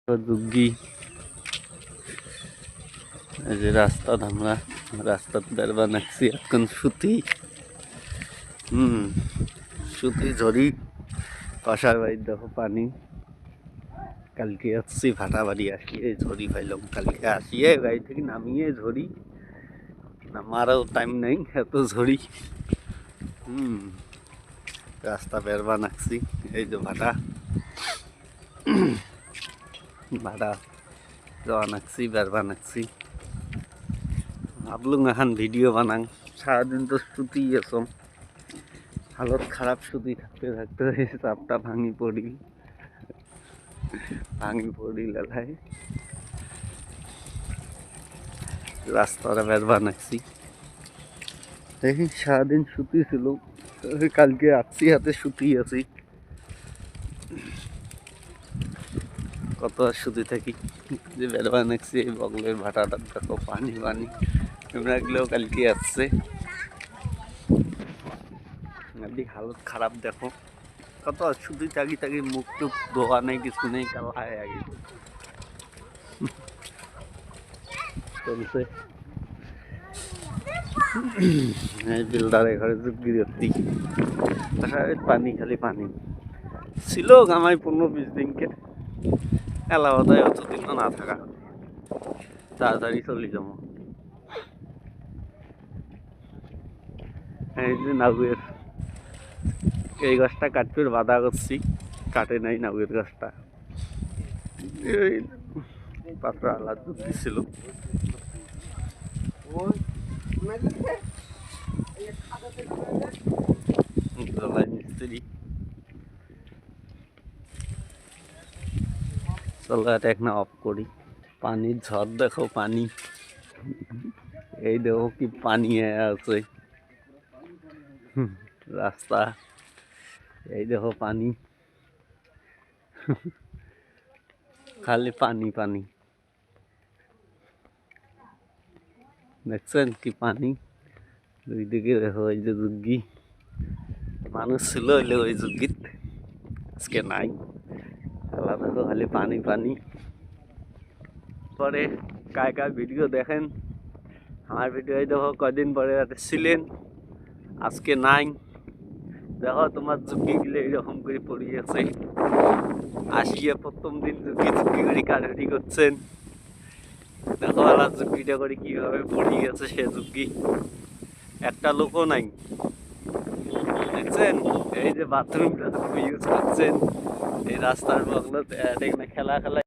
দুগ্গি এই যে রাস্তা আমরা রাস্তার বেরবা নাকছি এখন সুতি সুতি ঝরি কষার বাড়ির দেখো পানি কালকে আসছি ভাটা বাড়ি আসিয়ে ঝরি পাইলাম কালকে আসিয়ে গাড়ি থেকে নামিয়ে ঝরি নামারও টাইম নেই এত ঝরি রাস্তা বেরবা নাকছি এই যে ভাটা ভাড়া যাওয়া নাকছি বেরবা নাকছি ভাবলুম এখন ভিডিও বানাং সারাদিন তো শুতি এসম হালত খারাপ শুতি থাকতে থাকতে চাপটা ভাঙি পড়ি লেলায় রাস্তাটা বেরবা নাকছি দেখি সারাদিন শুতি ছিল কালকে আসছি হাতে শুতি আছি কত আর শুধু থাকি যে বেরবা নাকছি এই বগলের ভাটাটা দেখো পানি এগুলো কালকে আসছে হালত খারাপ দেখো কত আর শুধু তাকি মুখ টুক ধোয়া নেই কিছু নেই কালায় আগে চলছে বিল্ডারে ঘরে বিরক্তি পানি খালি পানি ছিল গামাই 15-20 দিনকে এলাকায় অতদিন না থাকা তাড়াতাড়ি চলে যাবো এই যে নাগুয়ের এই গাছটা কাটপির বাধা করছি কাটে নাই নাগুয়ের গাছটা এই পাত্র আলাদ দিচ্ছিল মিস্ত্রি চলো এটা এখন অফ করি পানির ঝড় দেখো পানি এই দেখো কি পানি আছে রাস্তা এই দেখো পানি খালি পানি দেখছেন কি পানি দুই দিকে দেখো এই যে যুগ্গি মানুষ ছিল হইলে ওই যুগ্গিত আজকে নাই খেলা দেখো খালি পানি পরে কায় ভিডিও দেখেন আমার ভিডিও দেখো কদিন পরে ছিলেন আজকে নাই দেখো তোমার ঝুঁকি গেলে এরকম করে পড়িয়েছে আসিয়া প্রথম দিন ঝুঁকি করে কাটারি করছেন দেখো আলাদা ঝুঁকিটা করে কিভাবে পড়িয়েছে সে ঝুঁকি একটা লোকও নাই দেখছেন এই যে বাথরুমটা ইউজ করছেন এই রাস্তার বগলতে খেলা